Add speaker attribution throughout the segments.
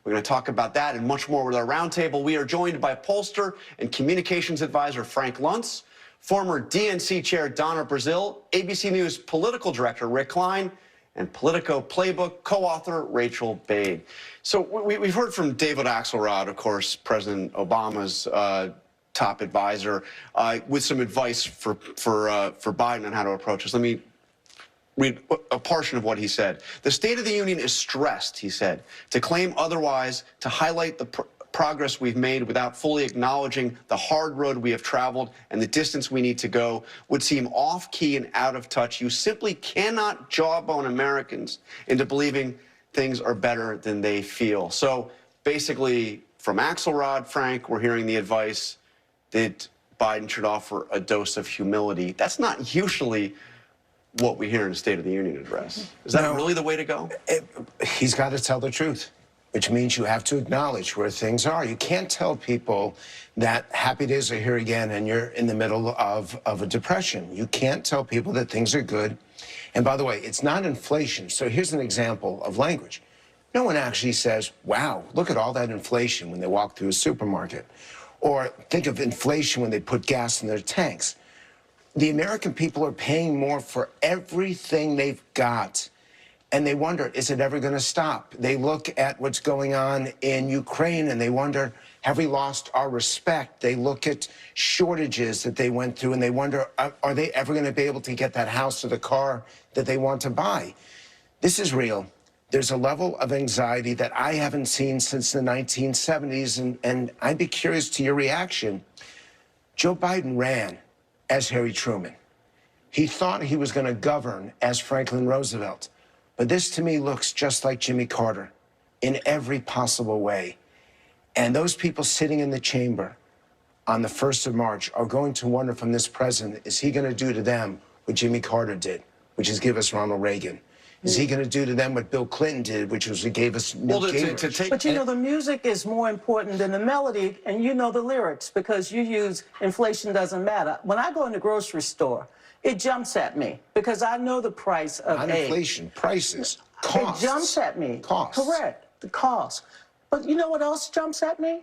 Speaker 1: We're going to talk about that and much more with our roundtable. We are joined by pollster and communications advisor Frank Luntz, former DNC chair Donna Brazile, ABC News political director Rick Klein, and Politico Playbook co-author Rachael Bade. So we've heard from David Axelrod, of course, President Obama's top advisor, with some advice for Biden on how to approach this. Let me read a portion of what he said. The State of the Union is stressed, he said. To claim otherwise, to highlight the progress we've made without fully acknowledging the hard road we have traveled and the distance we need to go would seem off-key and out of touch. You simply cannot jawbone Americans into believing things are better than they feel. So basically, from Axelrod, Frank, we're hearing the advice that Biden should offer a dose of humility. That's not usually what we hear in a State of the Union address. Is that really the way to go?
Speaker 2: He's got to tell the truth, which means you have to acknowledge where things are. You can't tell people that happy days are here again and you're in the middle of a depression. You can't tell people that things are good. And by the way, it's not inflation. So here's an example of language. No one actually says, wow, look at all that inflation when they walk through a supermarket. Or think of inflation when they put gas in their tanks. The American people are paying more for everything they've got. And they wonder, is it ever going to stop? They look at what's going on in Ukraine and they wonder, have we lost our respect? They look at shortages that they went through and they wonder, are they ever going to be able to get that house or the car that they want to buy? This is real. There's a level of anxiety that I haven't seen since the 1970s, and I'd be curious to your reaction. Joe Biden ran as Harry Truman. He thought he was going to govern as Franklin Roosevelt. But this, to me, looks just like Jimmy Carter in every possible way. And those people sitting in the chamber on the 1st of March are going to wonder from this president, is he going to do to them what Jimmy Carter did, which is give us Ronald Reagan? Is he going to do to them what Bill Clinton did, which was he gave us Newt Gingrich?
Speaker 3: But you know, the music is more important than the melody, and you know the lyrics because you use inflation doesn't matter. When I go in the grocery store, it jumps at me because I know the price of
Speaker 2: Not
Speaker 3: eggs.
Speaker 2: Inflation, prices, costs.
Speaker 3: It jumps at me.
Speaker 2: Costs.
Speaker 3: Correct, the cost. But you know what else jumps at me?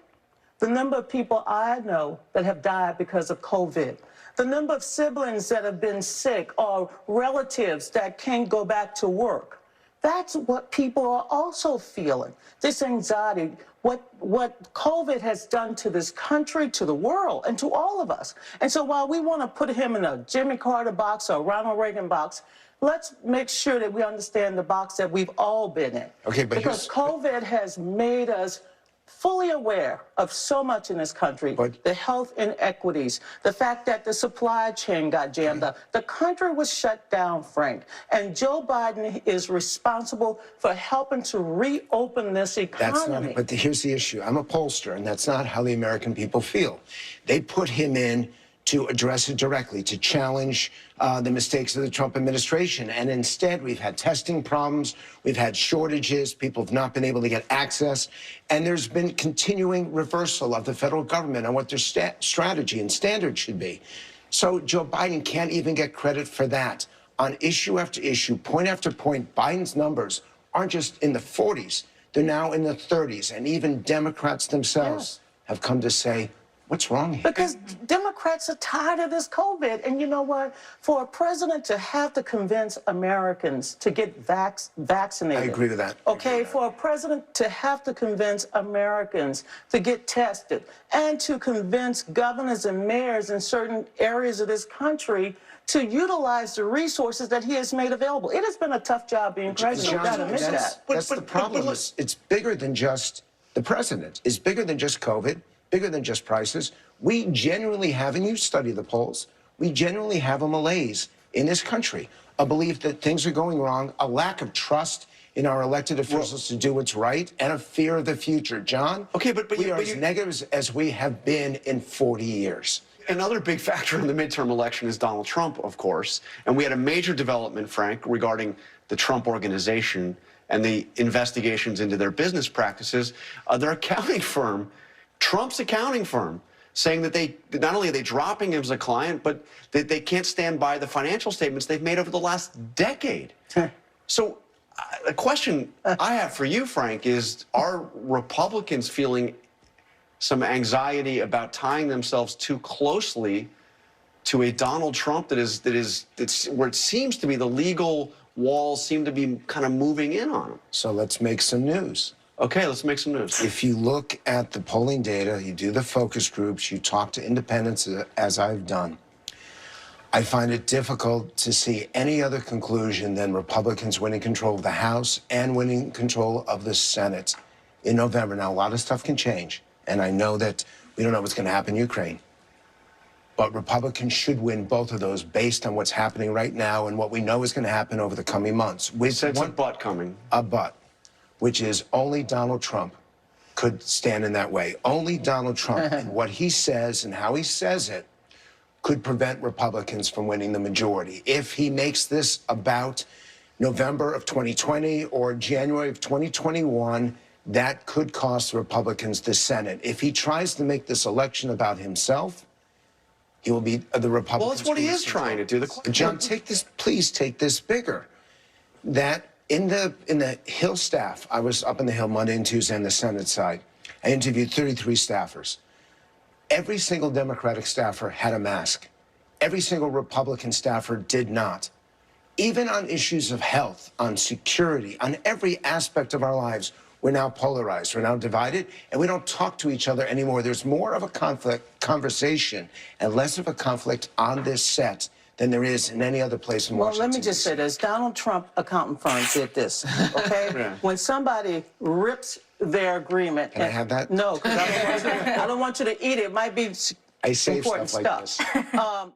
Speaker 3: The number of people I know that have died because of COVID. The number of siblings that have been sick or relatives that can't go back to work. That's what people are also feeling. This anxiety, what COVID has done to this country, to the world, and to all of us. And so while we want to put him in a Jimmy Carter box or a Ronald Reagan box, let's make sure that we understand the box that we've all been in.
Speaker 2: Okay, but
Speaker 3: because COVID has made us fully aware of so much in this country, the health inequities, the fact that the supply chain got jammed up. The country was shut down, Frank, and Joe Biden is responsible for helping to reopen this economy.
Speaker 2: But here's the issue. I'm a pollster, and that's not how the American people feel. They put him in to address it directly, to challenge the mistakes of the Trump administration. And instead, we've had testing problems, we've had shortages, people have not been able to get access, and there's been continuing reversal of the federal government on what their strategy and standards should be. So Joe Biden can't even get credit for that. On issue after issue, point after point, Biden's numbers aren't just in the 40s, they're now in the 30s, and even Democrats themselves have come to say, what's wrong here?
Speaker 3: Because Democrats are tired of this COVID. And you know what? For a president to have to convince Americans to get vaccinated.
Speaker 2: I agree with that.
Speaker 3: Okay, for a president to have to convince Americans to get tested and to convince governors and mayors in certain areas of this country to utilize the resources that he has made available. It has been a tough job being president. You've got to admit that.
Speaker 2: That's the problem. It's bigger than just the president. It's bigger than just COVID. Bigger than just prices. We genuinely have, and you study the polls, we genuinely have a malaise in this country, a belief that things are going wrong, a lack of trust in our elected officials to do what's right, and a fear of the future. John, we are as negative as we have been in 40 years.
Speaker 1: Another big factor in the midterm election is Donald Trump, of course. And we had a major development, Frank, regarding the Trump organization and the investigations into their business practices. Their accounting firm, Trump's accounting firm, saying that they not only are they dropping him as a client, but that they can't stand by the financial statements they've made over the last decade. So The question I have for you, Frank, is are Republicans feeling some anxiety about tying themselves too closely to a Donald Trump that's where it seems to be the legal walls seem to be kind of moving in on him?
Speaker 2: So let's make some news.
Speaker 1: Okay, let's make some news.
Speaker 2: If you look at the polling data, you do the focus groups, you talk to independents, as I've done, I find it difficult to see any other conclusion than Republicans winning control of the House and winning control of the Senate in November. Now, a lot of stuff can change, and I know that we don't know what's going to happen in Ukraine. But Republicans should win both of those based on what's happening right now and what we know is going to happen over the coming months. With
Speaker 1: Sense a but coming.
Speaker 2: A but, which is only Donald Trump could stand in that way. Only Donald Trump and what he says and how he says it could prevent Republicans from winning the majority. If he makes this about November of 2020 or January of 2021, that could cost the Republicans the Senate. If he tries to make this election about himself, he will be the Republicans.
Speaker 1: Well, that's what he is trying to do.
Speaker 2: John, take this, please take this bigger. That in the Hill staff, I was up in the Hill Monday and Tuesday on the Senate side. I interviewed 33 staffers. Every single Democratic staffer had a mask. Every single Republican staffer did not. Even on issues of health, on security, on every aspect of our lives, we're now polarized, we're now divided, and we don't talk to each other anymore. There's more of a conversation and less of a conflict on this set than there is in any other place in Washington.
Speaker 3: Well, let me just say this. Donald Trump accounting firm did this, okay?
Speaker 1: Yeah.
Speaker 3: When somebody rips their agreement...
Speaker 2: Can I have that?
Speaker 3: No, because I don't want you to eat it. It might be
Speaker 2: I save
Speaker 3: important
Speaker 2: stuff like
Speaker 3: stuff.
Speaker 2: this.